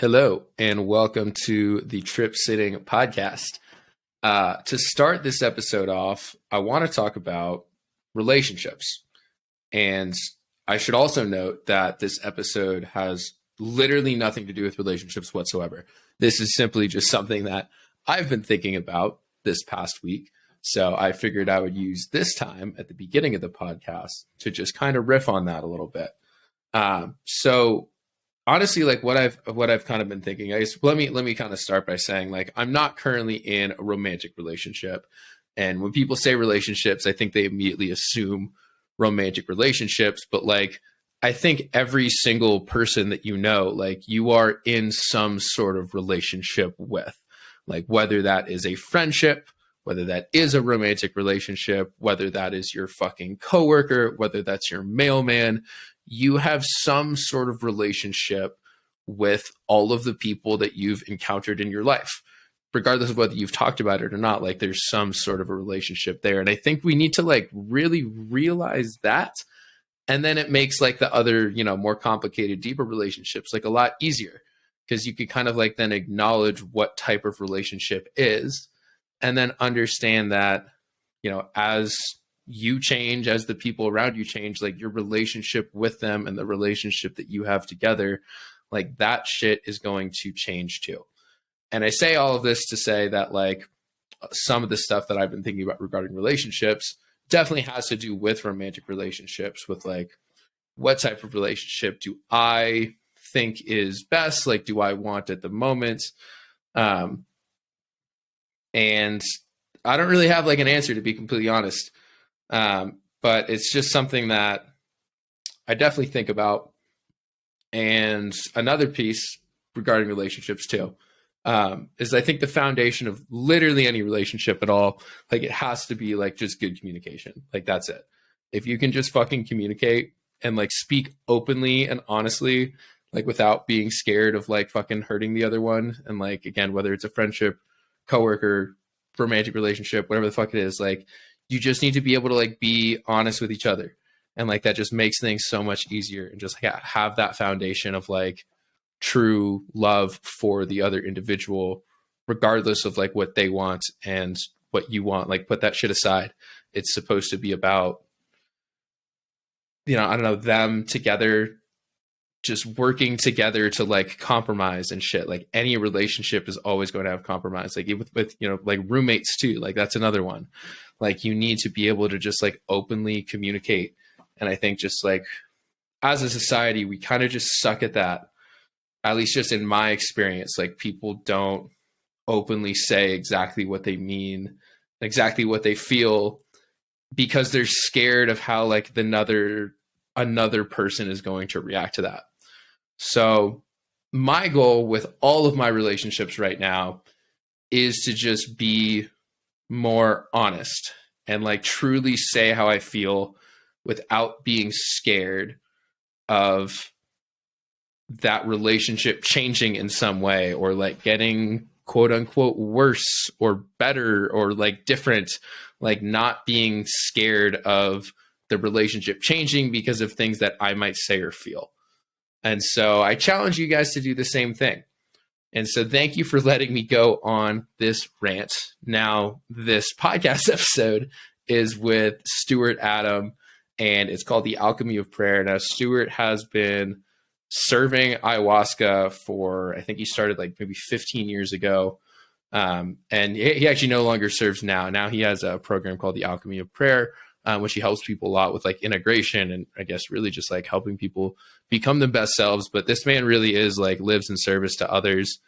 Hello, and welcome to the Trip Sitting podcast. To start this episode off, I want to talk about relationships. And I should also note that this episode has literally nothing to do with relationships whatsoever. This is simply just something that I've been thinking about this past week. So I figured I would use this time at the beginning of the podcast to just kind of riff on that a little bit. So honestly, like what I've kind of been thinking, I guess let me kind of start by saying, like, I'm not currently in a romantic relationship. And when people say relationships, I think they immediately assume romantic relationships, but like I think every single person that you know, like you are in some sort of relationship with, like whether that is a friendship, whether that is a romantic relationship, whether that is your fucking coworker, whether that's your mailman, you have some sort of relationship with all of the people that you've encountered in your life, regardless of whether you've talked about it or not. Like there's some sort of a relationship there. And I think we need to like really realize that. And then it makes like the other, more complicated, deeper relationships like a lot easier, because you could kind of like then acknowledge what type of relationship is, and then understand that, as you change, as the people around you change, like your relationship with them and the relationship that you have together, like that shit is going to change too. And I say all of this to say that like some of the stuff that I've been thinking about regarding relationships definitely has to do with romantic relationships, with like what type of relationship do I think is best? Like, do I want at the moment? And I don't really have like an answer, to be completely honest. But it's just something that I definitely think about. And another piece regarding relationships too, is I think the foundation of literally any relationship at all, like it has to be like just good communication. Like that's it. If you can just fucking communicate and like speak openly and honestly, like without being scared of like fucking hurting the other one. And like, again, whether it's a friendship, coworker, romantic relationship, whatever the fuck it is, like you just need to be able to like be honest with each other. And like that just makes things so much easier, and just have that foundation of like true love for the other individual, regardless of like what they want and what you want. Like put that shit aside. It's supposed to be about, I don't know, them together, just working together to like compromise and shit. Like any relationship is always going to have compromise. Like with like roommates too. Like that's another one. Like you need to be able to just like openly communicate. And I think just like as a society, we kind of just suck at that. At least just in my experience, like people don't openly say exactly what they mean, exactly what they feel, because they're scared of how like another person is going to react to that. So my goal with all of my relationships right now is to just be more honest and like truly say how I feel without being scared of that relationship changing in some way, or like getting quote unquote worse or better or like different, like not being scared of the relationship changing because of things that I might say or feel. And so I challenge you guys to do the same thing. And so thank you for letting me go on this rant. Now, this podcast episode is with Stuart Adam, and it's called The Alchemy of Prayer. Now, Stuart has been serving ayahuasca for, I think he started like maybe 15 years ago. And he actually no longer serves now. Now he has a program called The Alchemy of Prayer, which he helps people a lot with like integration, and I guess really just like helping people become their best selves. But this man really is like lives in service to others,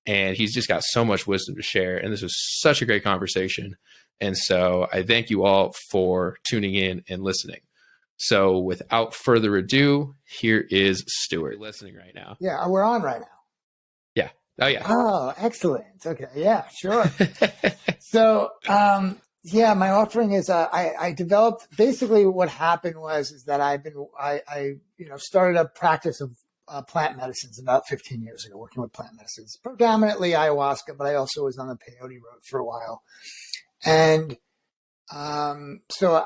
and he's just got so much wisdom to share. And this was such a great conversation. And so I thank you all for tuning in and listening. So without further ado, here is Stuart listening right now. Yeah, we're on right now. Yeah. Oh, yeah. Oh, excellent. Okay. Yeah, sure. So, yeah, my offering is I developed, basically what happened is that I started a practice of plant medicines about 15 years ago, working with plant medicines, predominantly ayahuasca, but I also was on the peyote road for a while. And so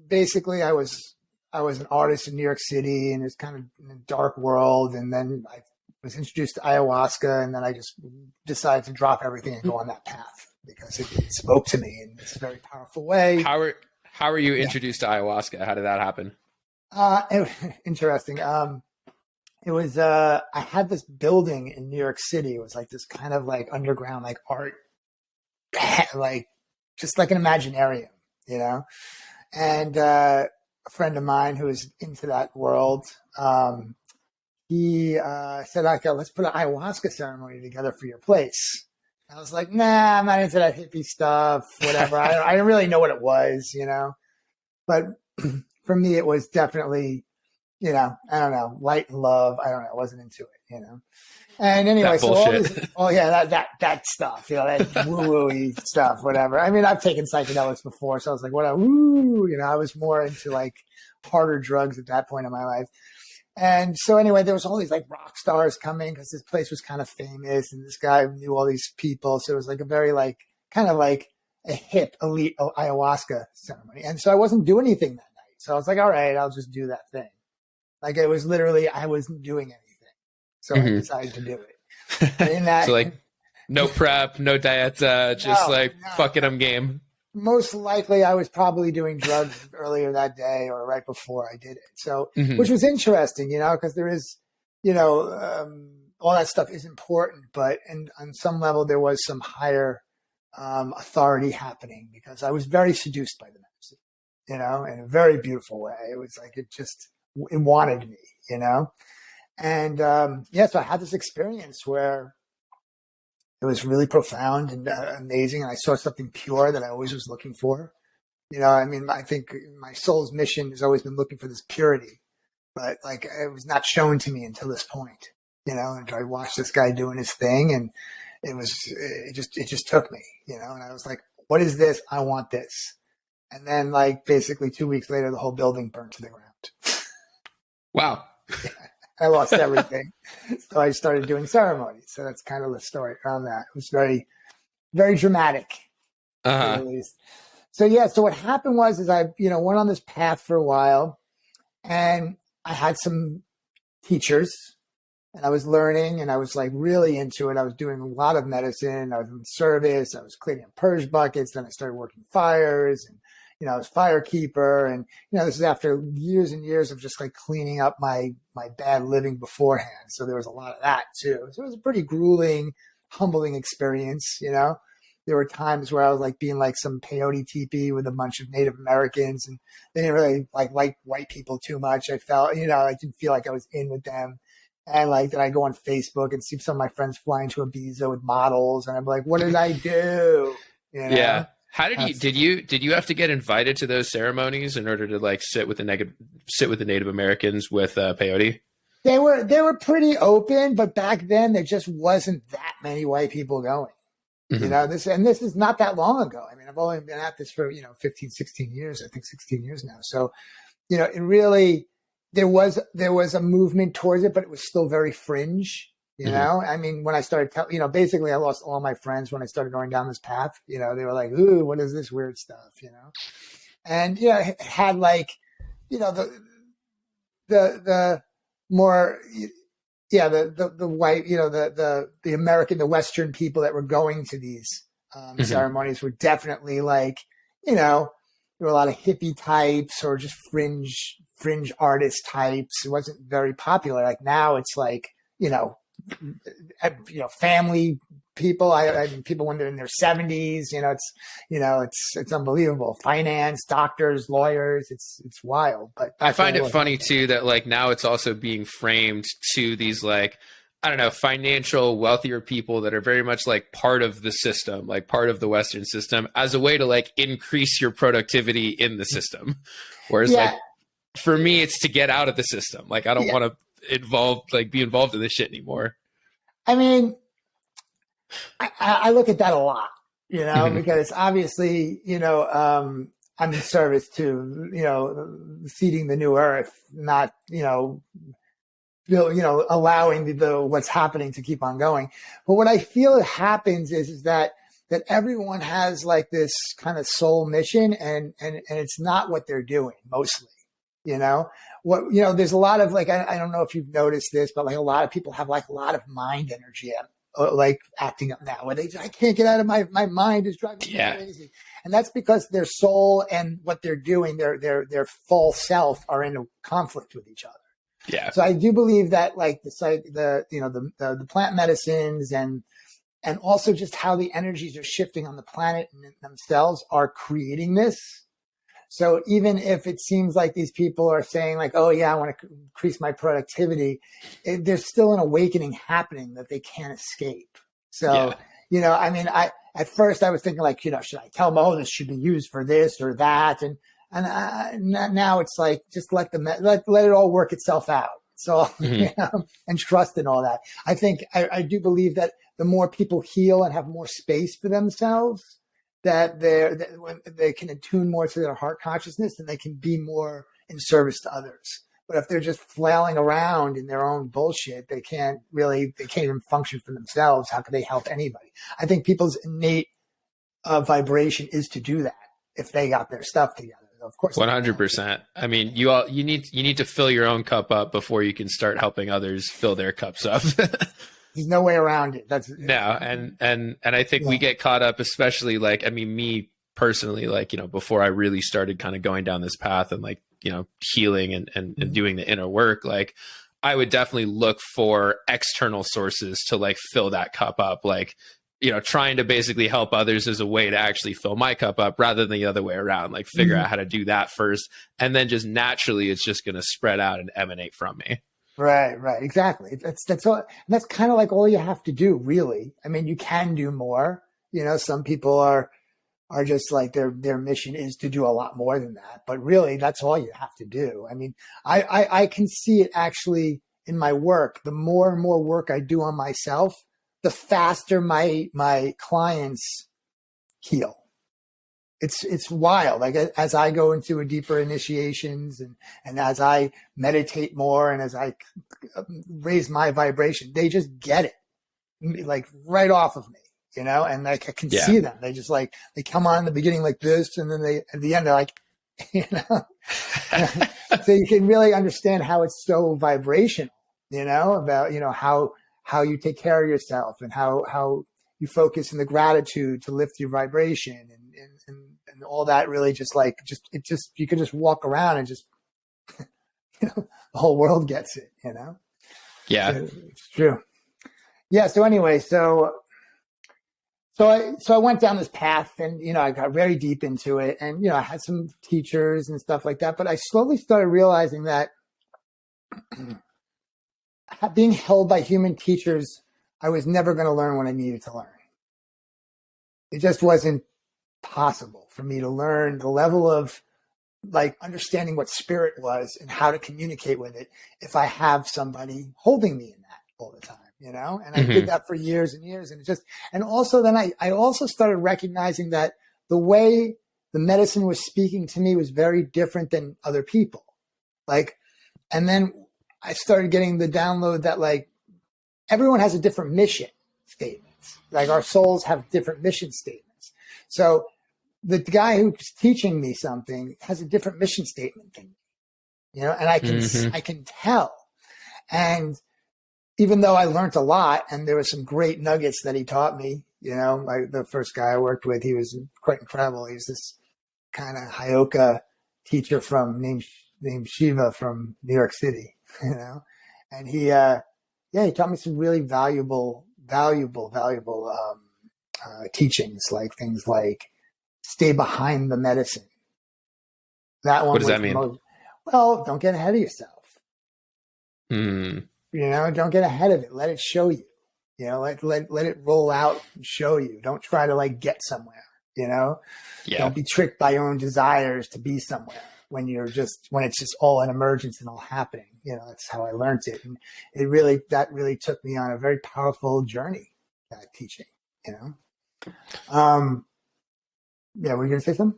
basically I was an artist in New York City, and it's kind of in a dark world. And then I was introduced to ayahuasca, and then I just decided to drop everything and go on that path because it spoke to me in this very powerful way. How were you introduced to ayahuasca? How did that happen? Interesting. It was I had this building in New York City. It was like this kind of like underground, like art, like just like an imaginarium, you know. And a friend of mine who was into that world, he said, "Okay, let's put an ayahuasca ceremony together for your place." I was like, "Nah, I'm not into that hippie stuff. Whatever. I didn't really know what it was, you know." But for me, it was definitely, you know, I don't know, light and love. I don't know. I wasn't into it, you know. And anyway, so all this, that stuff, you know, that woo-woo-y stuff, whatever. I mean, I've taken psychedelics before, so I was like, what woo, you know, I was more into like harder drugs at that point in my life. And so anyway, there was all these like rock stars coming because this place was kind of famous and this guy knew all these people. So it was like a very like, kind of like a hip elite ayahuasca ceremony. And so I wasn't doing anything that night. So I was like, all right, I'll just do that thing. Like it was literally, I wasn't doing anything. So I decided to do it. In that, so like no prep, no diet, fucking I'm game. Most likely I was probably doing drugs earlier that day or right before I did it. So, which was interesting, you know, because there is, you know, all that stuff is important, but on some level there was some higher authority happening because I was very seduced by the medicine, you know, in a very beautiful way. It was like, it wanted me, you know? And so I had this experience where it was really profound and amazing. And I saw something pure that I always was looking for. You know, I mean, I think my soul's mission has always been looking for this purity, but like it was not shown to me until this point, you know, and I watched this guy doing his thing and it just took me, you know, and I was like, what is this? I want this. And then like basically 2 weeks later, the whole building burned to the ground. Wow. Yeah. I lost everything. So I started doing ceremonies. So that's kind of the story around that. It was very, very dramatic. At least. So yeah, so what happened was I, you know, went on this path for a while and I had some teachers and I was learning and I was like really into it. I was doing a lot of medicine. I was in service. I was cleaning up purge buckets. Then I started working fires and, you know, I was firekeeper, and you know, this is after years and years of just like cleaning up my bad living beforehand. So there was a lot of that too. So it was a pretty grueling, humbling experience. You know, there were times where I was like being like some peyote teepee with a bunch of Native Americans, and they didn't really like white people too much. I felt, you know, I didn't feel like I was in with them. And like, then I go on Facebook and see some of my friends flying to Ibiza with models, and I'm like, what did I do? You know? Yeah. How did you have to get invited to those ceremonies in order to like sit with the Native Americans with peyote? They were pretty open, but back then there just wasn't that many white people going. You know, this is not that long ago. I mean, I've only been at this for, you know, 15, 16 years, I think 16 years now. So, you know, it really, there was a movement towards it, but it was still very fringe. You know, I mean, when I started, you know, basically I lost all my friends when I started going down this path. You know, they were like, ooh, what is this weird stuff, you know? And, yeah, it had like, you know, the more, yeah, the white, you know, the American, the Western people that were going to these ceremonies were definitely like, you know, there were a lot of hippie types or just fringe artist types. It wasn't very popular. Like now it's like, you know, family people. I mean, people when they're in their 70s, it's unbelievable. Finance, doctors, lawyers, it's wild. But I find it funny too that like now it's also being framed to these like, I don't know, financial, wealthier people that are very much like part of the system, like part of the Western system, as a way to like increase your productivity in the system. Whereas like for me, it's to get out of the system. Like I don't want to be involved in this shit anymore. I mean, I look at that a lot, you know, because obviously, you know, I'm in service to, you know, seeding the new earth, not, allowing the what's happening to keep on going. But what I feel happens is that everyone has like this kind of soul mission and it's not what they're doing mostly, you know, what, you know, there's a lot of like, I don't know if you've noticed this, but like a lot of people have like a lot of mind energy, like acting up now, where I can't get out of my mind is driving me crazy. And that's because their soul and what they're doing, their full self are in a conflict with each other. Yeah. So I do believe that like the plant medicines and also just how the energies are shifting on the planet and themselves are creating this. So even if it seems like these people are saying like, oh yeah, I want to increase my productivity, there's still an awakening happening that they can't escape. So, you know, I mean, at first I was thinking like, you know, should I tell them, oh, this should be used for this or that? And now it's like, just let it all work itself out. So, you know, and trust in all that. I think I do believe that the more people heal and have more space for themselves, that when they can attune more to their heart consciousness and they can be more in service to others. But if they're just flailing around in their own bullshit, they can't even function for themselves. How could they help anybody? I think people's innate vibration is to do that if they got their stuff together. Of course, 100%. I mean, you need to fill your own cup up before you can start helping others fill their cups up. There's no way around it. No, and I think we get caught up, especially like, I mean, me personally, like, you know, before I really started kind of going down this path and like, you know, healing and doing the inner work, like I would definitely look for external sources to like fill that cup up, like, you know, trying to basically help others as a way to actually fill my cup up rather than the other way around, like figure out how to do that first. And then just naturally, it's just going to spread out and emanate from me. Right. Exactly. That's all. That's kind of like all you have to do, really. I mean, you can do more. You know, some people are just like their mission is to do a lot more than that. But really, that's all you have to do. I mean, I can see it actually in my work. The more and more work I do on myself, the faster my clients heal. It's wild. Like as I go into a deeper initiations and as I meditate more and as I raise my vibration, they just get it like right off of me, you know, and like I can see them. They just like, they come on in the beginning like this. And then at the end, they're like, you know, so you can really understand how it's so vibrational, you know, about, you know, how you take care of yourself and how you focus in the gratitude to lift your vibration and all that really just you can just walk around and just, you know, the whole world gets it, you know? Yeah. So it's true. Yeah. So anyway, so I went down this path and, you know, I got very deep into it and, you know, I had some teachers and stuff like that, but I slowly started realizing that being held by human teachers, I was never going to learn what I needed to learn. It just wasn't possible for me to learn the level of like understanding what spirit was and how to communicate with it if I have somebody holding me in that all the time, you know? And I did that for years and years. And also then I also started recognizing that the way the medicine was speaking to me was very different than other people. Like, and then I started getting the download that like everyone has a different mission statements. Like our souls have different mission statements. So the guy who's teaching me something has a different mission statement than me, you know, and I can tell. And even though I learned a lot and there were some great nuggets that he taught me, you know, like the first guy I worked with, he was quite incredible. He was this kind of Hyoka teacher named Shiva from New York City, you know, and he taught me some really valuable teachings, like things like stay behind the medicine. That one. What does that mean? Well, don't get ahead of yourself. You know, don't get ahead of it. Let it show you. You know, let it roll out and show you. Don't try to like get somewhere. You know, don't be tricked by your own desires to be somewhere when it's just all an emergence and all happening. You know, that's how I learned it, and that really took me on a very powerful journey. That teaching, you know. Yeah, were you gonna say something?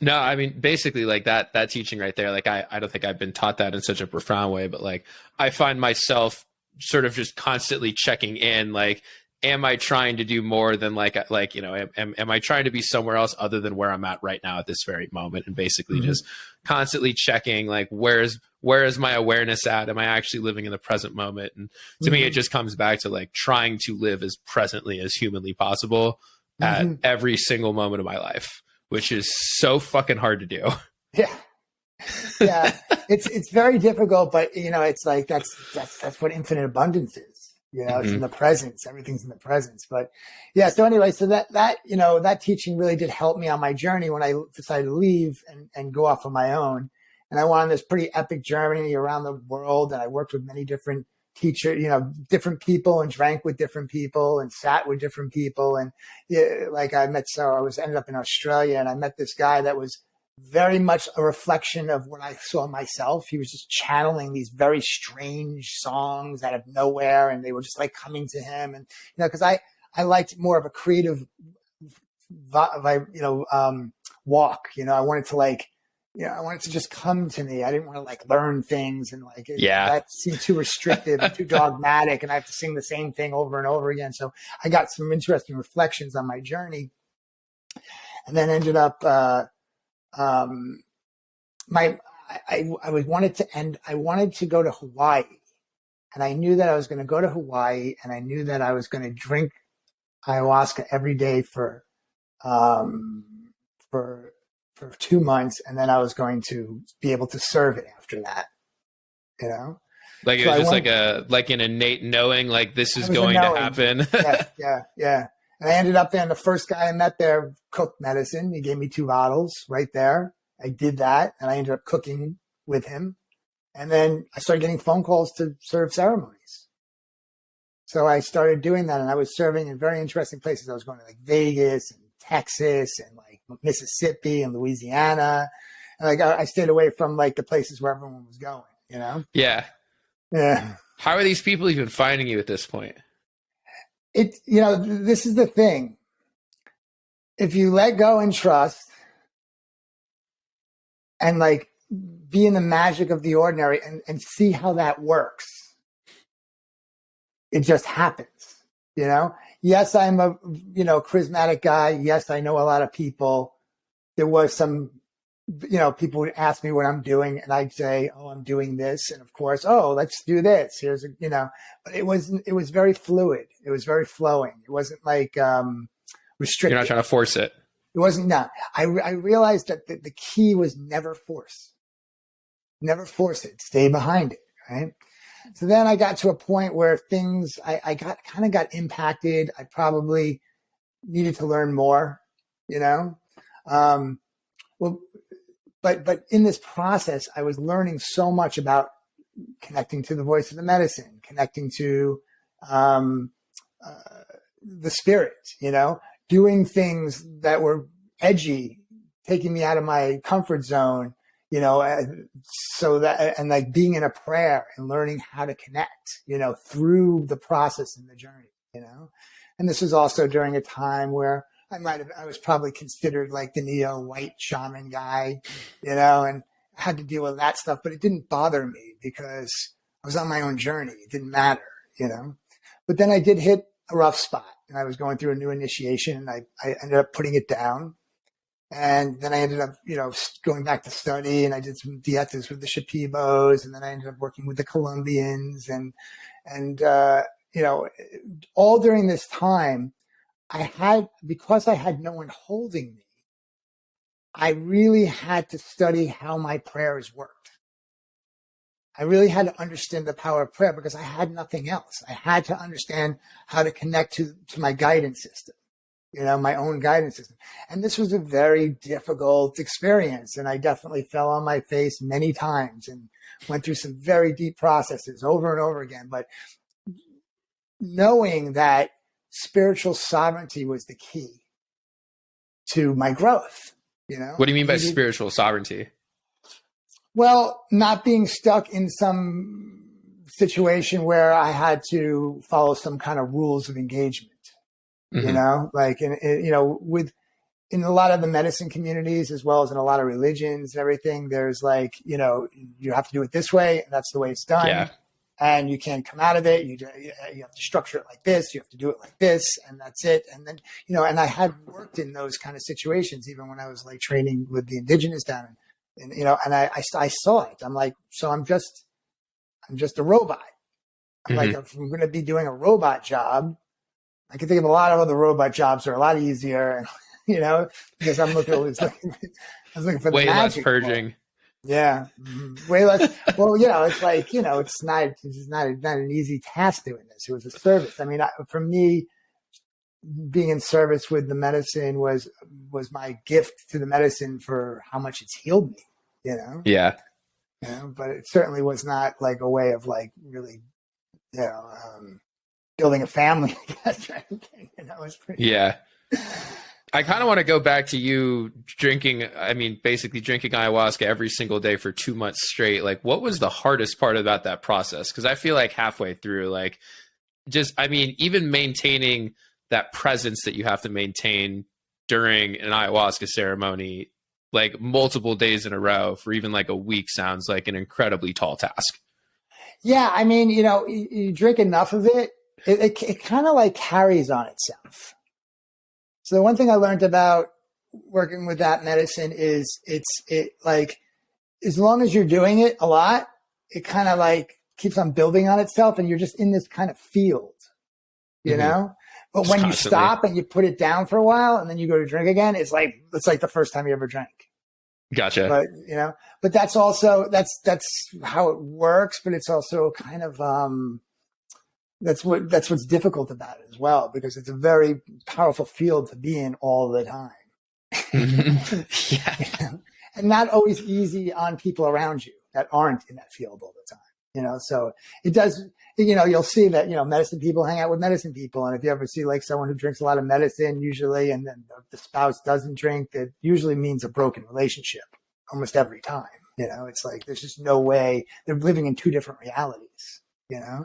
No, I mean, basically like that teaching right there, like I don't think I've been taught that in such a profound way, but like I find myself sort of just constantly checking in, like am I trying to do more than like, you know, am I trying to be somewhere else other than where I'm at right now at this very moment? And basically just constantly checking like, where is my awareness at? Am I actually living in the present moment? And to me, it just comes back to like trying to live as presently as humanly possible at every single moment of my life, which is so fucking hard to do. Yeah. Yeah. It's very difficult, but you know, it's like, that's what infinite abundance is. You know, it's in the presence. Everything's in the presence. But yeah. So anyway, so that, you know, that teaching really did help me on my journey when I decided to leave and go off on my own. And I went on this pretty epic journey around the world. And I worked with many different teachers, you know, different people, and drank with different people and sat with different people. And yeah, like I ended up in Australia, and I met this guy that was very much a reflection of what I saw myself. He was just channeling these very strange songs out of nowhere, and they were just like coming to him. And, you know, cause I liked more of a creative, walk, you know, I wanted to just come to me. I didn't want to like learn things and like, that seemed too restrictive and too dogmatic, and I have to sing the same thing over and over again. So I got some interesting reflections on my journey, and then ended up, I wanted to go to Hawaii, and I knew that I was going to go to Hawaii, and I knew that I was going to drink ayahuasca every day for 2 months. And then I was going to be able to serve it after that, you know? Like it was just like an innate knowing, like this is going to happen. Yeah. And I ended up there, and the first guy I met there cooked medicine. He gave me 2 bottles right there. I did that, and I ended up cooking with him. And then I started getting phone calls to serve ceremonies. So I started doing that, and I was serving in very interesting places. I was going to like Vegas and Texas and like Mississippi and Louisiana. And like I stayed away from like the places where everyone was going, you know? Yeah. How are these people even finding you at this point? You know, this is the thing. If you let go and trust and like be in the magic of the ordinary and see how that works, it just happens, you know? Yes, I'm a, you know, charismatic guy. Yes, I know a lot of people. There was some, you know, people would ask me what I'm doing, and I'd say, oh, I'm doing this. And of course, oh, let's do this. Here's a, you know, but it was very fluid. It was very flowing. It wasn't like restricted. You're not trying to force it. It wasn't. No, I realized that the key was never force. Never force it. Stay behind it. Right. So then I got to a point where things, I got impacted. I probably needed to learn more, you know? But in this process, I was learning so much about connecting to the voice of the medicine, connecting to the spirit, you know, doing things that were edgy, taking me out of my comfort zone, you know, so that, and like being in a prayer and learning how to connect, you know, through the process and the journey, you know. And this was also during a time where I was probably considered like the neo-white shaman guy, you know, and I had to deal with that stuff, but it didn't bother me because I was on my own journey. It didn't matter, you know. But then I did hit a rough spot, and I was going through a new initiation, and I ended up putting it down. And then I ended up, you know, going back to study, and I did some dietas with the Shipibos, and then I ended up working with the Colombians, and you know, all during this time, because I had no one holding me, I really had to study how my prayers worked. I really had to understand the power of prayer because I had nothing else. I had to understand how to connect to my guidance system, you know, my own guidance system. And this was a very difficult experience. And I definitely fell on my face many times and went through some very deep processes over and over again. But knowing that spiritual sovereignty was the key to my growth, you know? What do you mean by spiritual sovereignty? Well, not being stuck in some situation where I had to follow some kind of rules of engagement, you know, like, you know, in a lot of the medicine communities, as well as in a lot of religions and everything, there's like, you know, you have to do it this way, and that's the way it's done. Yeah. and you can't come out of it. You have to structure it like this. You have to do it like this, and that's it. And then, and I had worked in those kind of situations, even when I was like training with the indigenous down and I saw it. I'm like, so I'm just a robot. I'm like, if I'm going to be doing a robot job, I can think of a lot of other robot jobs that are a lot easier, because I'm looking always I was looking for the way less magic purging. part. Yeah, way less. Well, it's like it's not an easy task doing this. It was a service. I mean, for me, being in service with the medicine was my gift to the medicine for how much it's healed me. Yeah. But it certainly was not like a way of like really, building a family. Was pretty. Yeah. I kind of want to go back to you basically drinking ayahuasca every single day for 2 months straight. Like, what was the hardest part about that process? Because I feel like halfway through, like, even maintaining that presence that you have to maintain during an ayahuasca ceremony, like multiple days in a row for even like a week, sounds like an incredibly tall task. Yeah. I mean, you drink enough of it, it kind of like carries on itself. So the one thing I learned about working with that medicine is it like, as long as you're doing it a lot, it kind of like keeps on building on itself, and you're just in this kind of field, But just when constantly. You stop and you put it down for a while and then you go to drink again, it's like the first time you ever drank. Gotcha. But, but that's also, that's how it works, but it's also kind of, that's what's difficult about it as well, because it's a very powerful field to be in all the time. Yeah. And not always easy on people around you that aren't in that field all the time, so it does, you'll see that, medicine people hang out with medicine people. And if you ever see like someone who drinks a lot of medicine usually, and then the spouse doesn't drink, that usually means a broken relationship almost every time. It's like, there's just no way they're living in two different realities, Yeah.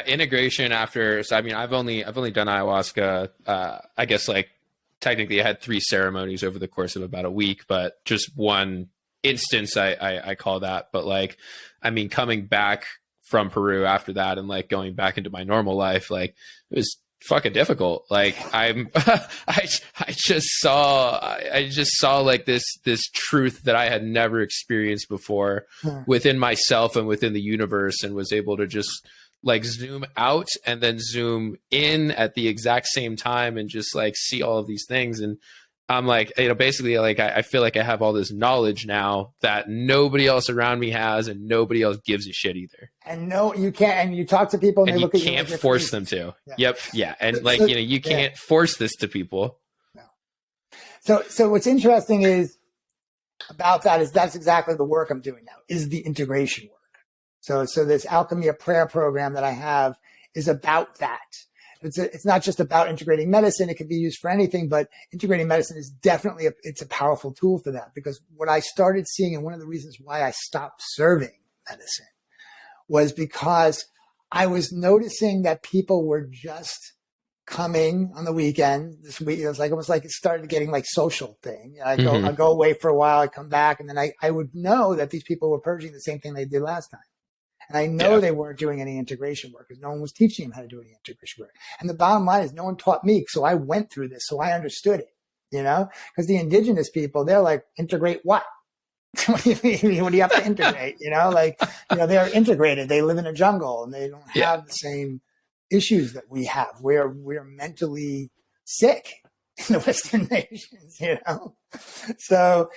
Integration after, so I've only done ayahuasca. I guess like technically I had 3 ceremonies over the course of about a week, but just one instance I call that. But like, coming back from Peru after that and like going back into my normal life, like it was fucking difficult. Like I just saw like this truth that I had never experienced before within myself and within the universe, and was able to just like zoom out and then zoom in at the exact same time and just like see all of these things. And I'm like, basically like I feel like I have all this knowledge now that nobody else around me has, and nobody else gives a shit either. And no, you can't. And you talk to people and they look at you. You can't force them to. Yeah. Yep. Yeah. And like, you can't force this to people. No. So what's interesting is about that is that's exactly the work I'm doing now, is the integration work. So this Alchemy, a prayer program that I have, is about that. It's not just about integrating medicine. It can be used for anything, but integrating medicine is definitely it's a powerful tool for that. Because what I started seeing, and one of the reasons why I stopped serving medicine, was because I was noticing that people were just coming on the weekend. This week, it was like almost like it started getting like social thing. I go away for a while, I come back, and then I would know that these people were purging the same thing they did last time. And I know they weren't doing any integration work because no one was teaching them how to do any integration work. And the bottom line is no one taught me. So I went through this. So I understood it, because the indigenous people, they're like, integrate what? What do you mean? What do you have to integrate? They're integrated. They live in a jungle and they don't have the same issues that we have. We're mentally sick in the Western nations, So,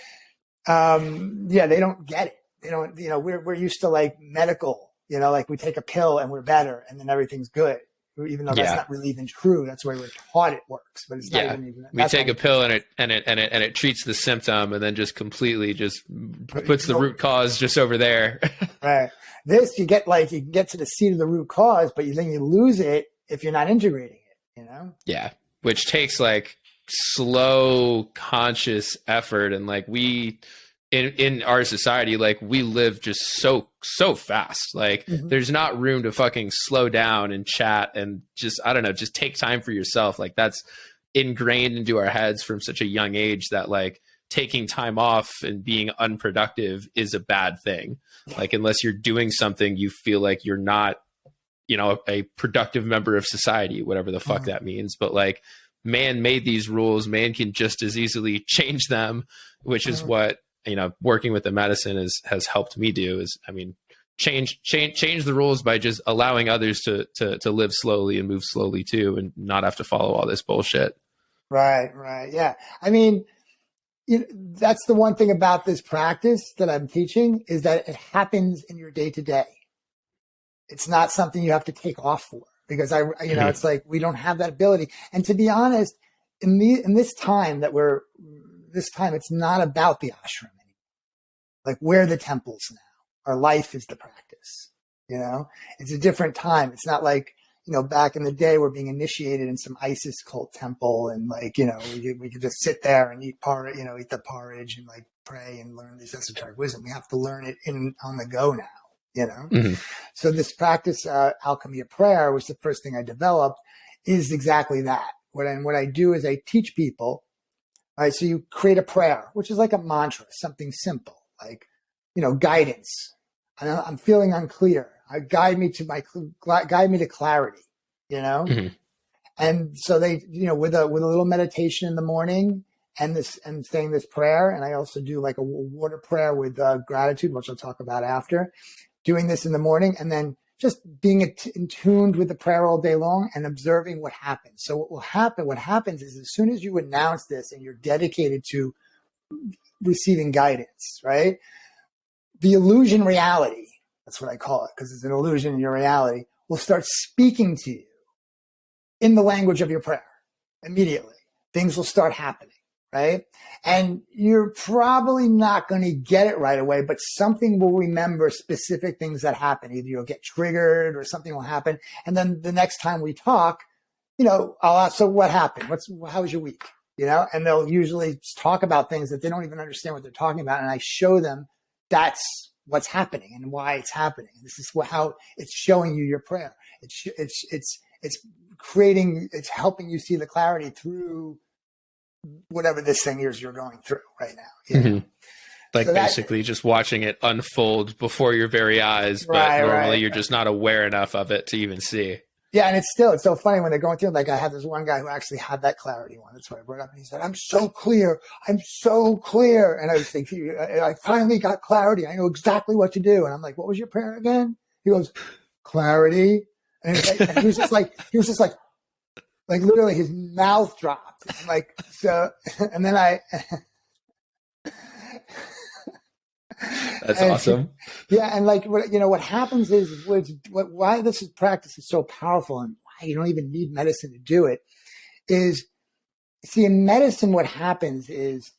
they don't get it. They don't, we're used to like medical, like we take a pill and we're better and then everything's good. Even though that's not really even true. That's the way we're taught it works, but it's not even. We take a pill and it treats the symptom and then just completely just puts the root cause just over there. Right. This you can get to the seed of the root cause, but then you lose it if you're not integrating it. Yeah, which takes like slow, conscious effort, and like in our society, like we live just so fast. Like there's not room to fucking slow down and chat and just, I don't know, just take time for yourself. Like that's ingrained into our heads from such a young age that like taking time off and being unproductive is a bad thing. Like, unless you're doing something you feel like you're not, you know, a productive member of society, whatever the fuck that means. But like, man made these rules, man can just as easily change them, which is what, you know, working with the medicine has helped me do. Is, I mean, change the rules by just allowing others to live slowly and move slowly too, and not have to follow all this bullshit. Right. Yeah. I mean, that's the one thing about this practice that I'm teaching, is that it happens in your day to day. It's not something you have to take off for, because it's like, we don't have that ability. And to be honest, in this time, it's not about the ashram anymore. Like, we're the temples now. Our life is the practice. You know, it's a different time. It's not like, you know, back in the day, we're being initiated in some ISIS cult temple, and like, you know, we could just sit there and eat the porridge and like pray and learn this esoteric wisdom. We have to learn it on the go now. You know, so this practice, Alchemy of Prayer, was the first thing I developed, is exactly that. What I do is I teach people. All right, so you create a prayer, which is like a mantra, something simple, like, you know, guidance. I'm feeling unclear. Guide me to clarity. You know, and so they, you know, with a little meditation in the morning, and saying this prayer, and I also do like a water prayer with gratitude, which I'll talk about after. Doing this in the morning, and then just being in tuned with the prayer all day long and observing what happens. So what happens is, as soon as you announce this and you're dedicated to receiving guidance, right? The illusion reality, that's what I call it, because it's an illusion in your reality, will start speaking to you in the language of your prayer immediately. Things will start happening. Right? And you're probably not going to get it right away, but something will remember specific things that happen. Either you'll get triggered or something will happen. And then the next time we talk, you know, I'll ask, so what happened? How was your week? You know, and they'll usually talk about things that they don't even understand what they're talking about. And I show them that's what's happening and why it's happening. And this is how it's showing you your prayer. It's helping you see the clarity through whatever this thing is you're going through right now. You know? Like, so basically just watching it unfold before your very eyes, but normally you're just not aware enough of it to even see. Yeah, and it's so funny when they're going through. Like, I had this one guy who actually had that clarity one. That's what I brought up, and he said, "I'm so clear. And I was thinking, I finally got clarity. I know exactly what to do." And I'm like, "What was your prayer again?" He goes, "Clarity." And he was just like literally his mouth dropped. I'm like, so, and then that's awesome. Yeah. And like, what happens is why this practice is so powerful, and why you don't even need medicine to do it, is, see, in medicine, what happens is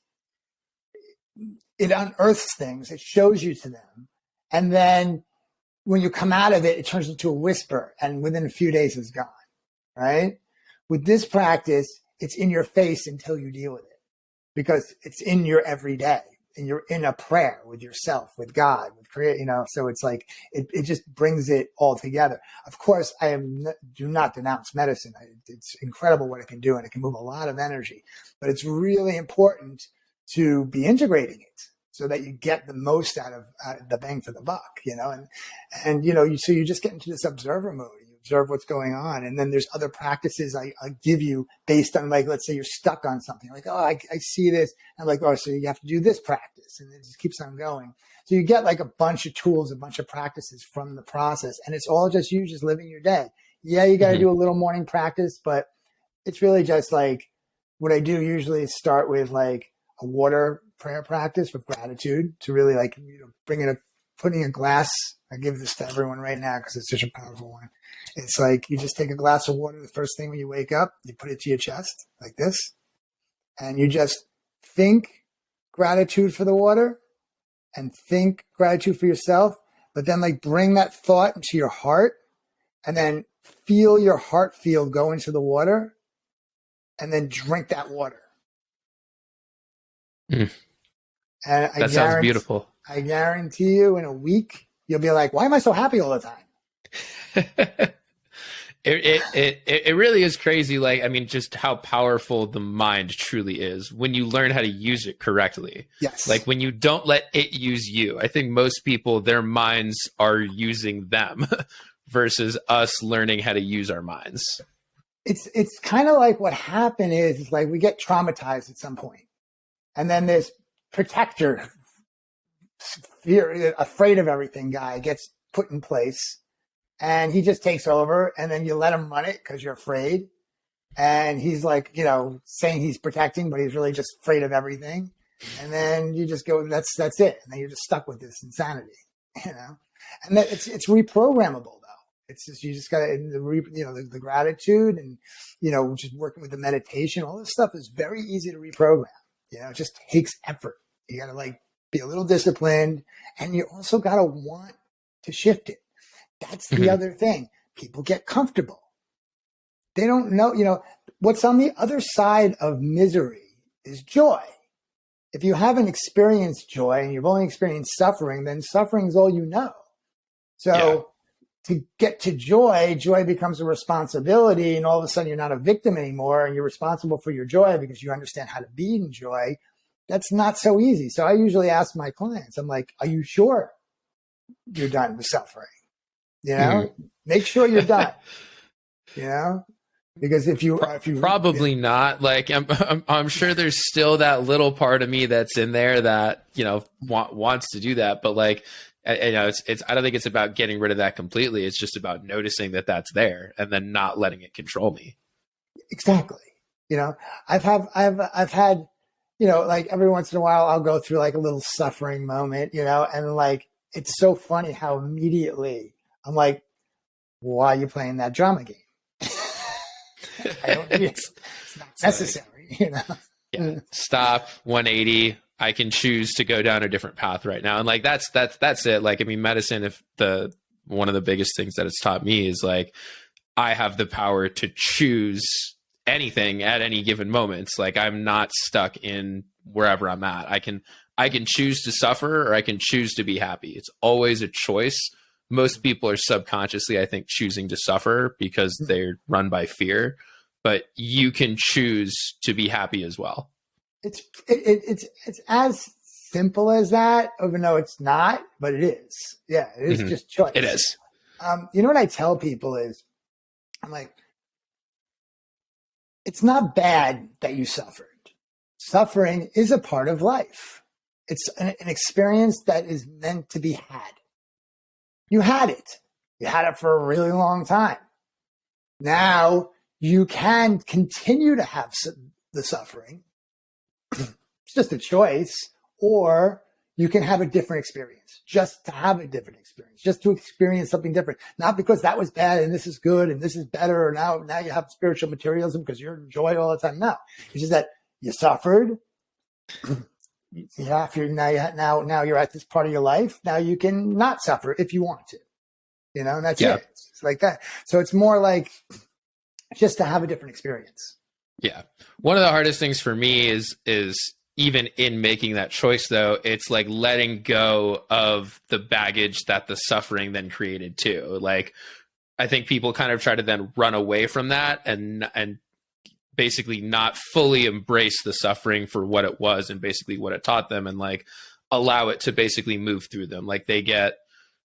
it unearths things. It shows you to them. And then when you come out of it, it turns into a whisper, and within a few days it's gone. Right? With this practice, it's in your face until you deal with it, because it's in your everyday, and you're in a prayer with yourself, with God, with create, you know, so it's like, it just brings it all together. Of course, do not denounce medicine. It's incredible what it can do, and it can move a lot of energy, but it's really important to be integrating it so that you get the most out of the bang for the buck, you know, and you know, so you just get into this observer mode. Observe what's going on. And then there's other practices I give you based on, like, let's say you're stuck on something, like, oh, I see this. I'm like, oh, so you have to do this practice. And it just keeps on going. So you get like a bunch of tools, a bunch of practices from the process. And it's all just you just living your day. Yeah, you got to do a little morning practice, but it's really just like, what I do usually is start with like a water prayer practice with gratitude, to really like, you know, putting a glass. I give this to everyone right now because it's such a powerful one. It's like, you just take a glass of water the first thing when you wake up, you put it to your chest like this, and you just think gratitude for the water and think gratitude for yourself, but then like bring that thought into your heart, and then feel your heart field go into the water, and then drink that water. And that sounds beautiful. I guarantee you, in a week, you'll be like, why am I so happy all the time? It really is crazy. Like, I mean, just how powerful the mind truly is when you learn how to use it correctly. Yes. Like when you don't let it use you. I think most people, their minds are using them versus us learning how to use our minds. It's kind of like what happened is like we get traumatized at some point, and then this protector, fear, afraid of everything guy gets put in place, and he just takes over, and then you let him run it because you're afraid, and he's like, you know, saying he's protecting, but he's really just afraid of everything, and then you just go, that's it, and then you're just stuck with this insanity, you know, and that it's reprogrammable. It's just, you just got to, you know, the gratitude and, you know, just working with the meditation, all this stuff is very easy to reprogram. You know, it just takes effort. You got to like be a little disciplined, and you also got to want to shift it. That's the other thing. People get comfortable. They don't know, you know, what's on the other side of misery is joy. If you haven't experienced joy and you've only experienced suffering, then suffering is all you know. So, to get to joy, joy becomes a responsibility, and all of a sudden you're not a victim anymore, and you're responsible for your joy because you understand how to be in joy. That's not so easy. So I usually ask my clients, I'm like, are you sure you're done with suffering? You know, make sure you're done, you know, because if you probably not, like, I'm sure there's still that little part of me that's in there that, you know, wants to do that. But like, you know, it's, I don't think it's about getting rid of that completely. It's just about noticing that that's there and then not letting it control me. Exactly. You know, I've had, you know, like every once in a while I'll go through like a little suffering moment, you know, and like, it's so funny how immediately I'm like, why are you playing that drama game? I don't need it. It's not necessary, like, you know? Yeah. Stop 180. I can choose to go down a different path right now. And like, that's it. Like, I mean, medicine, if one of the biggest things that it's taught me is like, I have the power to choose anything at any given moment. It's like, I'm not stuck in wherever I'm at. I can choose to suffer, or I can choose to be happy. It's always a choice. Most people are subconsciously, I think, choosing to suffer because they're run by fear, but you can choose to be happy as well. It's as simple as that, even though it's not, but it is. Yeah, it is just choice. It is. You know what I tell people is, I'm like, it's not bad that you suffered. Suffering is a part of life. It's an experience that is meant to be had. You had it. You had it for a really long time. Now you can continue to have the suffering. It's just a choice. Or you can have a different experience, just to have a different experience, just to experience something different. Not because that was bad and this is good and this is better, or now you have spiritual materialism because you're in joy all the time. No, it's just that you suffered. Now you're at this part of your life. Now you can not suffer if you want to, you know, and that's it. It's like that. So it's more like just to have a different experience. Yeah. One of the hardest things for me is even in making that choice, though, it's like letting go of the baggage that the suffering then created too. Like, I think people kind of try to then run away from that and basically not fully embrace the suffering for what it was and basically what it taught them, and like allow it to basically move through them. Like they get,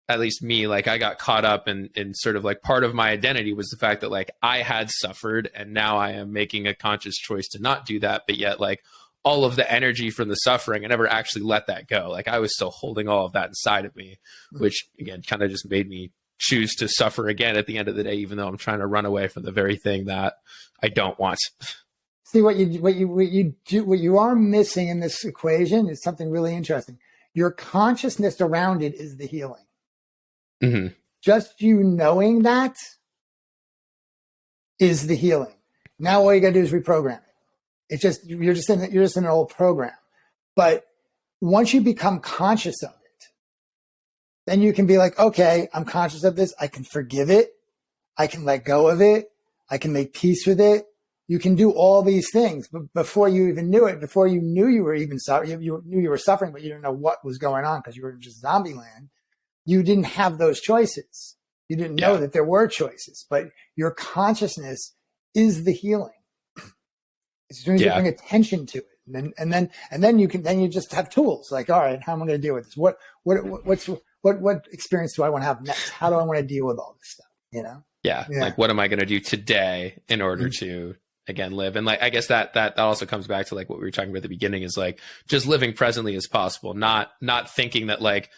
at least me, like I got caught up in sort of like part of my identity was the fact that like I had suffered and now I am making a conscious choice to not do that. But yet like all of the energy from the suffering, I never actually let that go. Like I was still holding all of that inside of me, which again, kind of just made me choose to suffer again at the end of the day, even though I'm trying to run away from the very thing that I don't want. See, what you are missing in this equation is something really interesting. Your consciousness around it is the healing. Mm-hmm. Just you knowing that is the healing. Now all you got to do is reprogram it. It's just you're just in an old program. But once you become conscious of it, then you can be like, okay, I'm conscious of this. I can forgive it. I can let go of it. I can make peace with it. You can do all these things. But before you even knew it, before you knew you were even suffering, you knew you were suffering, but you didn't know what was going on because you were in just zombie land. You didn't have those choices. You didn't know Yeah. that there were choices, but your consciousness is the healing. As soon as you Yeah. bring attention to it, and then you just have tools like, all right, how am I going to deal with this? What experience do I want to have next? How do I want to deal with all this stuff? You know? Yeah. Yeah. Like, what am I going to do today in order to, again, live? And like, I guess that also comes back to like what we were talking about at the beginning, is like just living presently as possible, not thinking that like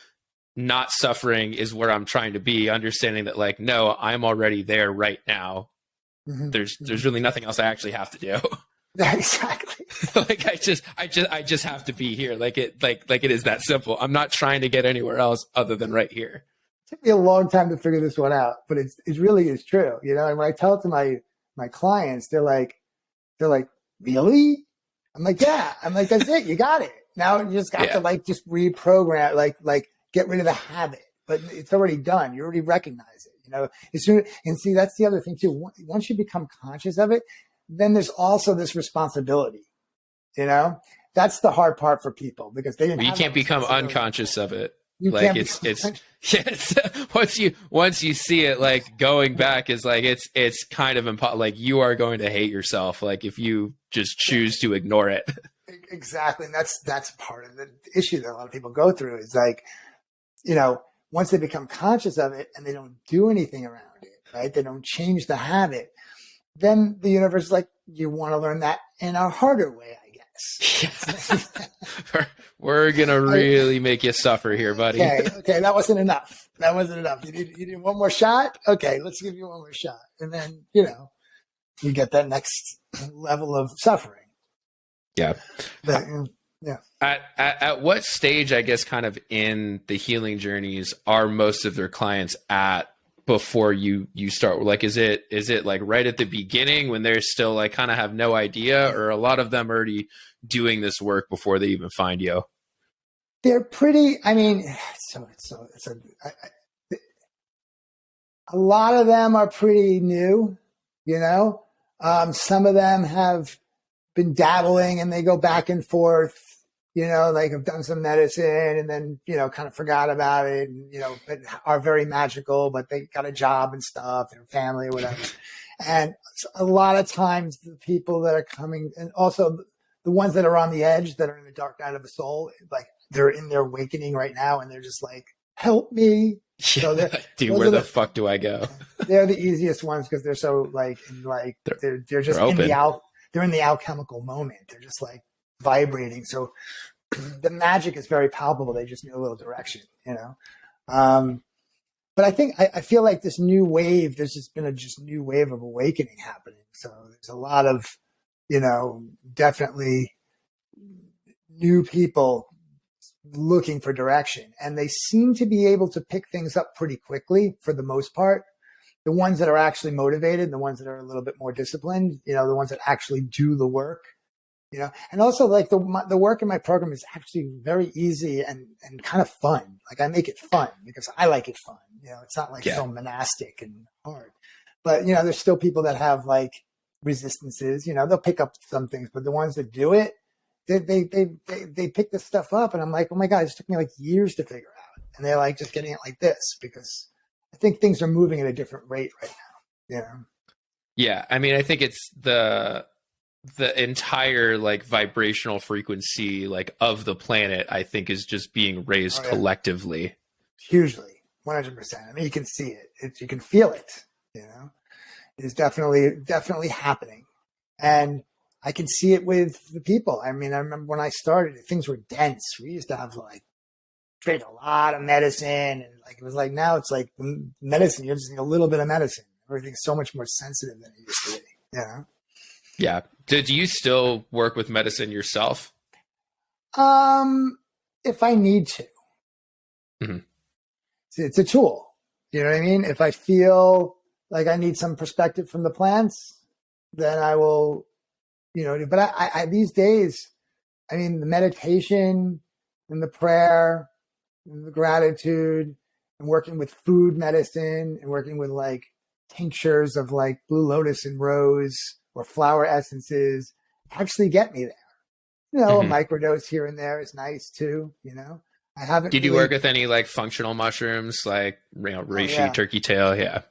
not suffering is where I'm trying to be, understanding that like, no, I'm already there right now. There's really nothing else I actually have to do. Exactly. Like I just have to be here. Like it is that simple. I'm not trying to get anywhere else other than right here. It took me a long time to figure this one out, but it really is true. You know, and when I tell it to my clients, they're like, really? I'm like, yeah. I'm like, that's it. You got it. Now you just got to like just reprogram, like get rid of the habit. But it's already done. You already recognize it. You know, as soon, and see, that's the other thing too. Once you become conscious of it, then there's also this responsibility. You know, that's the hard part for people because they didn't. You can't become unconscious of it. You like can't it's once you see it, like going back is like it's kind of like you are going to hate yourself like if you just choose to ignore it. Exactly, and that's part of the issue that a lot of people go through is like, you know, once they become conscious of it and they don't do anything around it, right? They don't change the habit. Then the universe is like, you want to learn that in a harder way, I guess. Yeah. We're going to really make you suffer here, buddy. Okay. That wasn't enough. You need one more shot? Okay, let's give you one more shot. And then, you know, you get that next level of suffering. Yeah. Yeah. At what stage, I guess, kind of in the healing journeys are most of their clients at before you start? Like, is it like right at the beginning when they're still like kind of have no idea, or a lot of them already doing this work before they even find you? They're pretty, I mean, a lot of them are pretty new, you know. Some of them have been dabbling and they go back and forth, you know, like have done some medicine and then, you know, kind of forgot about it and, you know, but are very magical, but they got a job and stuff, their family or whatever. And a lot of times the people that are coming, and also the ones that are on the edge, that are in the dark night of the soul, like they're in their awakening right now and they're just like, help me. So dude, where the fuck do I go? They're the easiest ones because they're so like they're just they're in the alchemical moment. They're just like vibrating. So the magic is very palpable. They just need a little direction, you know. But I feel like this new wave, there's just been a new wave of awakening happening. So there's a lot of, you know, definitely new people looking for direction, and they seem to be able to pick things up pretty quickly for the most part. The ones that are actually motivated, the ones that are a little bit more disciplined, you know, the ones that actually do the work, you know. And also like the work in my program is actually very easy and kind of fun. Like I make it fun because I like it fun. You know, it's not like so monastic and hard, but you know, there's still people that have like resistances, you know, they'll pick up some things, but the ones that do it, they pick this stuff up, and I'm like, oh my God, it took me like years to figure out. And they're like just getting it like this because I think things are moving at a different rate right now. You know? Yeah. I mean, I think it's the entire like vibrational frequency like of the planet, I think, is just being raised collectively. Hugely. 100%. I mean, you can see it. You can feel it, you know, it's definitely happening. And I can see it with the people. I mean, I remember when I started, things were dense. We used to have like drink a lot of medicine, and like it was like now it's like medicine. You just need a little bit of medicine. Everything's so much more sensitive than it used to be. You know? Yeah. Do you still work with medicine yourself? If I need to, it's a tool. You know what I mean? If I feel like I need some perspective from the plants, then I will. You know, but I these days, I mean, the meditation and the prayer and the gratitude and working with food medicine and working with like tinctures of like blue lotus and rose or flower essences actually get me there. You know, a microdose here and there is nice too, you know. I haven't. Did you really, work with any like functional mushrooms, like Oh reishi, yeah. turkey tail? Yeah.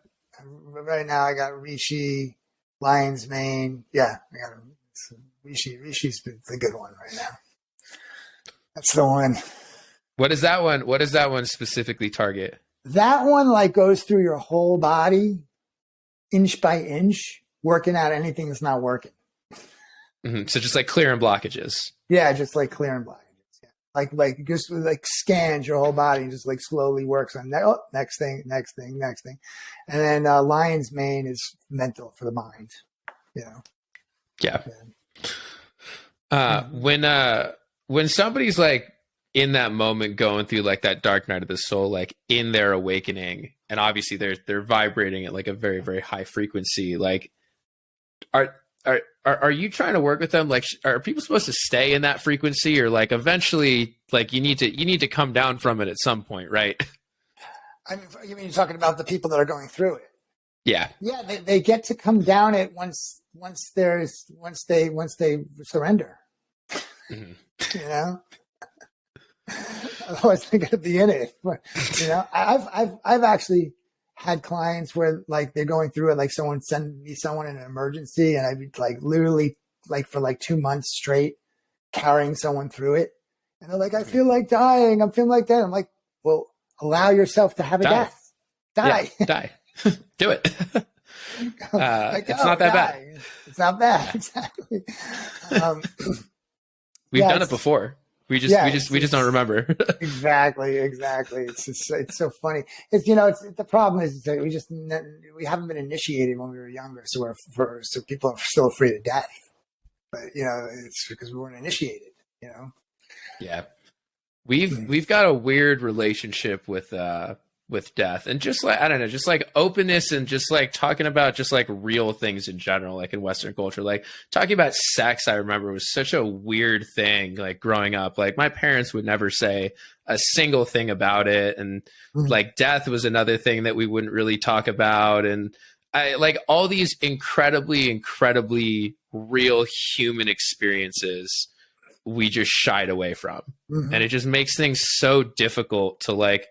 Right now I got reishi, lion's mane. Yeah, I got reishi. Reishi's the good one right now. That's the one. What is that one? What does that one specifically target? That one like goes through your whole body, inch by inch, working out anything that's not working. So just like clearing blockages. Yeah, just like clearing blockages. Yeah. Like just like scans your whole body and just like slowly works on that. Oh, next thing. And then lion's mane is mental for the mind. You know. Yeah. Yeah. When somebody's like in that moment going through like that dark night of the soul, like in their awakening, and obviously they're vibrating at like a very, very high frequency, like are you trying to work with them? Like, are people supposed to stay in that frequency, or like eventually, like you need to come down from it at some point, right? I mean, you mean you're talking about the people that are going through it? Yeah. Yeah, they get to come down it once they surrender. Mm-hmm. You know, otherwise they're going to be in it. But, you know, I've actually had clients where like they're going through it, like someone send me someone in an emergency, and I'd be like literally like for like 2 months straight carrying someone through it, and they're like, I feel like dying. I'm feeling like that. I'm like, well, allow yourself to have a death. Die. Yeah, die. Do it. Like, it's not that bad. It's not bad. Exactly. We've done it before. We just don't remember. Exactly. It's so funny. It's the problem is that we haven't been initiated when we were younger, so so people are still afraid of death. But it's because we weren't initiated. Yeah, we've got a weird relationship with death, and just like, I don't know, just like openness and just like talking about just like real things in general, like in Western culture, like talking about sex, I remember was such a weird thing, like growing up, like my parents would never say a single thing about it. And like death was another thing that we wouldn't really talk about. And I like all these incredibly, incredibly real human experiences we just shied away from. Mm-hmm. And it just makes things so difficult to like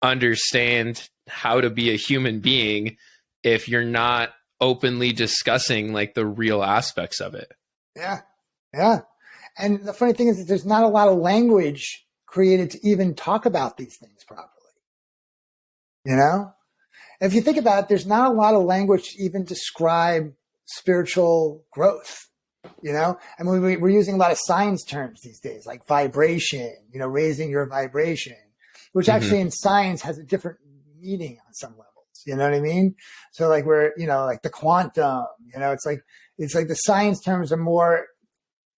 understand how to be a human being if you're not openly discussing like the real aspects of it. Yeah. And the funny thing is that there's not a lot of language created to even talk about these things properly. If you think about it, there's not a lot of language to even describe spiritual growth. I mean, we're using a lot of science terms these days, like vibration, raising your vibration, which actually in science has a different meaning on some levels. You know what I mean? So like like the quantum, it's like the science terms are more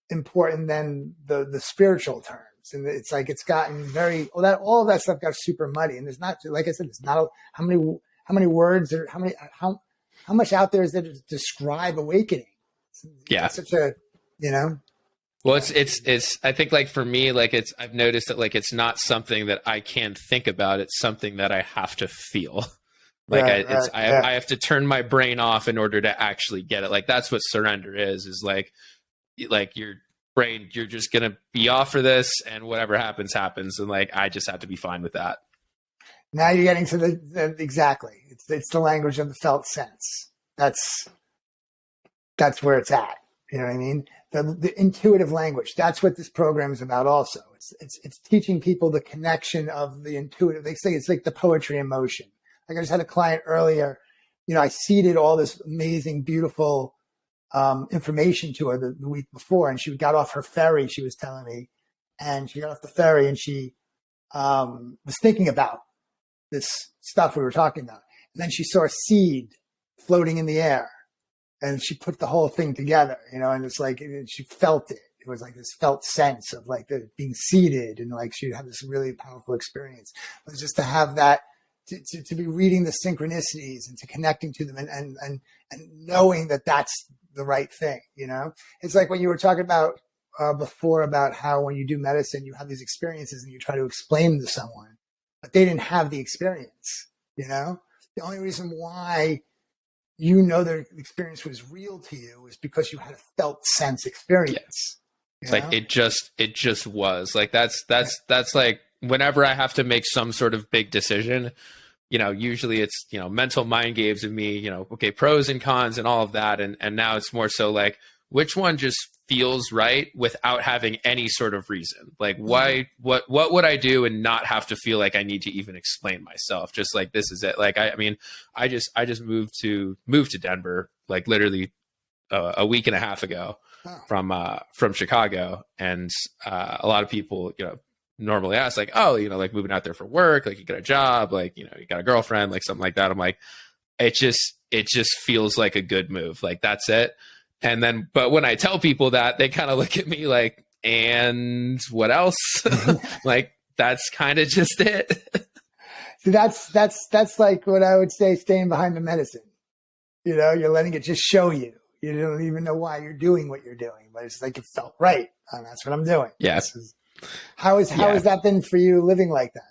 important than the spiritual terms. And it's like, it's gotten very, all of that stuff got super muddy. And there's not, like I said, it's not how many words or how much out there is there to describe awakening? Yeah. It's such a, Well, it's, I think like for me, like I've noticed that like, it's not something that I can think about. It's something that I have to feel. Like I have to turn my brain off in order to actually get it. Like that's what surrender is like your brain, you're just going to be off for this and whatever happens, happens. And like, I just have to be fine with that. Now you're getting to the exactly. It's the language of the felt sense. That's where it's at. You know what I mean? The intuitive language. That's what this program is about also. It's teaching people the connection of the intuitive. They say it's like the poetry in motion. Like I just had a client earlier, I seeded all this amazing, beautiful information to her the week before, and she got off her ferry, she was telling me, and she got off the ferry and she was thinking about this stuff we were talking about. And then she saw a seed floating in the air. And she put the whole thing together, and it's like, she felt it. It was like this felt sense of like being seated, and like she'd have this really powerful experience. But just to have that, to be reading the synchronicities and to connecting to them and knowing that that's the right thing, It's like when you were talking about before about how when you do medicine, you have these experiences and you try to explain them to someone, but they didn't have the experience, The only reason why their experience was real to you is because you had a felt sense experience. It's like it just was like that's like whenever I have to make some sort of big decision, usually it's, mental mind games of me, okay, pros and cons and all of that. And now it's more so like, which one just feels right without having any sort of reason? Like, why, what would I do and not have to feel like I need to even explain myself? Just like, this is it. Like, I mean, I just moved to Denver, like literally a week and a half ago from Chicago. And a lot of people, normally ask like, oh, like moving out there for work, like you got a job, like, you got a girlfriend, like something like that. I'm like, it just feels like a good move. Like, that's it. And then, but when I tell people that, they kind of look at me like, and what else? Like, that's kind of just it. So that's like what I would say, staying behind the medicine. You're letting it just show you. You don't even know why you're doing what you're doing, but it's like it felt right. And that's what I'm doing. Yes. How has that been for you, living like that?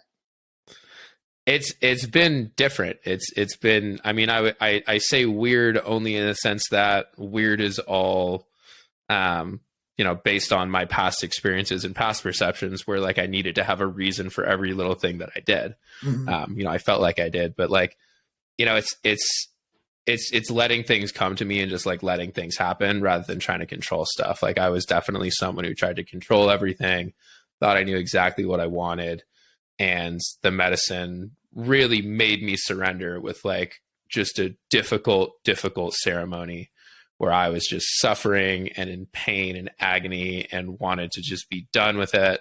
It's been different. It's been, I mean, I say weird only in the sense that weird is all, based on my past experiences and past perceptions, where like I needed to have a reason for every little thing that I did. Mm-hmm. I felt like I did, but like, it's letting things come to me and just like letting things happen rather than trying to control stuff. Like, I was definitely someone who tried to control everything, thought I knew exactly what I wanted. And the medicine really made me surrender with like just a difficult ceremony where I was just suffering and in pain and agony and wanted to just be done with it.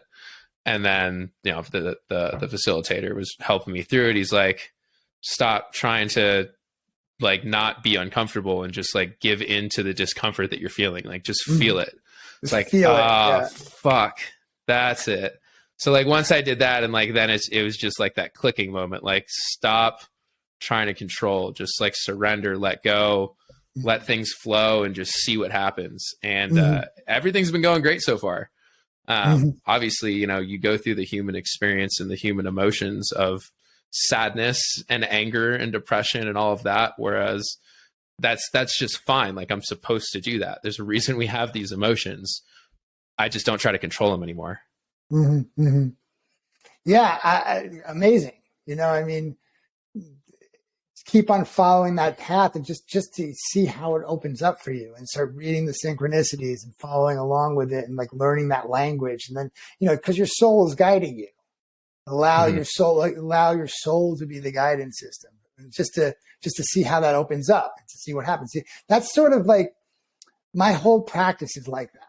And then, the facilitator was helping me through it. He's like, stop trying to like not be uncomfortable and just like give into the discomfort that you're feeling. Like, just feel it. It's like, fuck, that's it. So like, once I did that, and like, then it was just like that clicking moment, like, stop trying to control, just like surrender, let go, let things flow, and just see what happens. And everything's been going great so far. Obviously, you go through the human experience and the human emotions of sadness and anger and depression and all of that. Whereas that's just fine. Like, I'm supposed to do that. There's a reason we have these emotions. I just don't try to control them anymore. Yeah. Amazing. I mean, keep on following that path and just to see how it opens up for you, and start reading the synchronicities and following along with it, and like learning that language. And then, because your soul is guiding you, allow your soul to be the guidance system, and just to see how that opens up and to see what happens. See, that's sort of like my whole practice is like that.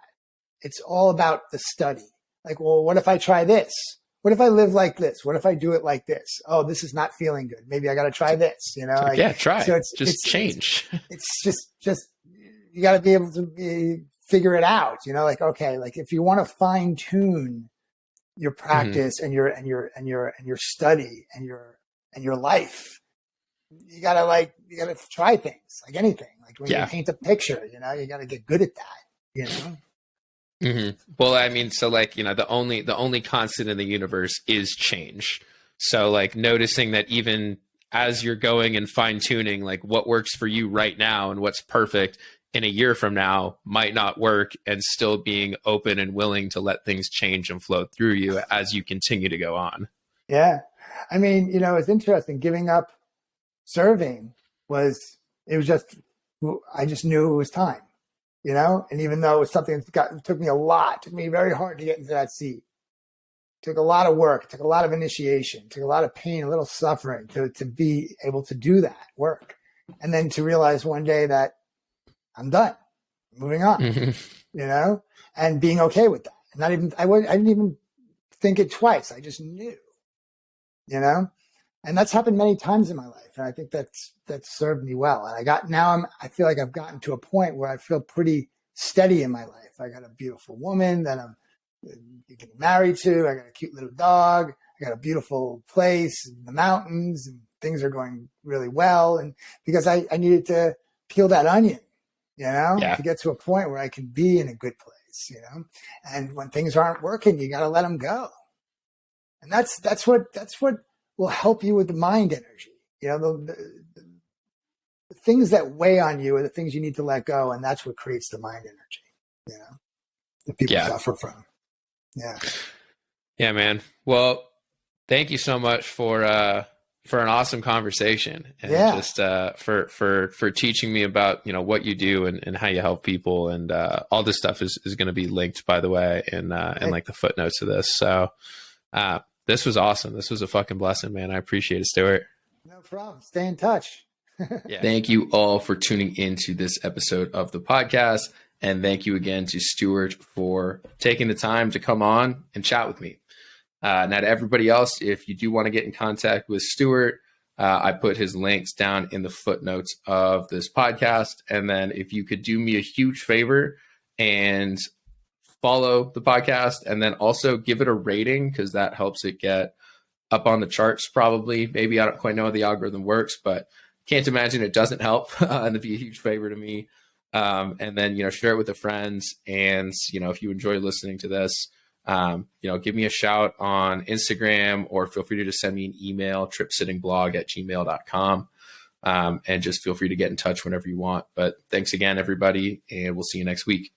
It's all about the study. Like, well, what if I try this? What if I live like this? What if I do it like this? Oh, this is not feeling good. Maybe I got to try this, Like, yeah, try. So it's change. It's just you got to be able to figure it out, like, okay, like if you want to fine tune your practice and your study and your life, you gotta try things like anything. Like when you paint a picture, you got to get good at that, Well, I mean, so like, the only constant in the universe is change. So like, noticing that even as you're going and fine tuning, like what works for you right now and what's perfect in a year from now might not work, and still being open and willing to let things change and flow through you as you continue to go on. Yeah. I mean, it's interesting. Giving up serving I just knew it was time. And even though it was something that took me very hard to get into that seat. It took a lot of work, it took a lot of initiation, it took a lot of pain, a little suffering to be able to do that work. And then to realize one day that I'm done, moving on, and being okay with that. And I didn't even think it twice. I just knew, and that's happened many times in my life. And I think that's served me well. And I feel like I've gotten to a point where I feel pretty steady in my life. I got a beautiful woman that I'm getting married to. I got a cute little dog. I got a beautiful place in the mountains, and things are going really well. And because I needed to peel that onion, to get to a point where I can be in a good place, and when things aren't working, you got to let them go. And that's what will help you with the mind energy. The things that weigh on you are the things you need to let go. And that's what creates the mind energy, that people suffer from. Yeah. Yeah, man. Well, Thank you so much for an awesome conversation, and Yeah. just for teaching me about, what you do and how you help people, and all this stuff is going to be linked, by the way, in like the footnotes of this. So this was awesome. This was a fucking blessing, man. I appreciate it, Stuart. No problem. Stay in touch. Yeah. Thank you all for tuning into this episode of the podcast, and thank you again to Stuart for taking the time to come on and chat with me. Now, to everybody else, if you do want to get in contact with Stuart, I put his links down in the footnotes of this podcast. And then if you could do me a huge favor and follow the podcast, and then also give it a rating, because that helps it get up on the charts, probably. Maybe, I don't quite know how the algorithm works, but can't imagine it doesn't help. And it'd be a huge favor to me. And then, share it with the friends. And, if you enjoy listening to this, give me a shout on Instagram, or feel free to just send me an email, tripsittingblog@gmail.com. And just feel free to get in touch whenever you want. But thanks again, everybody, and we'll see you next week.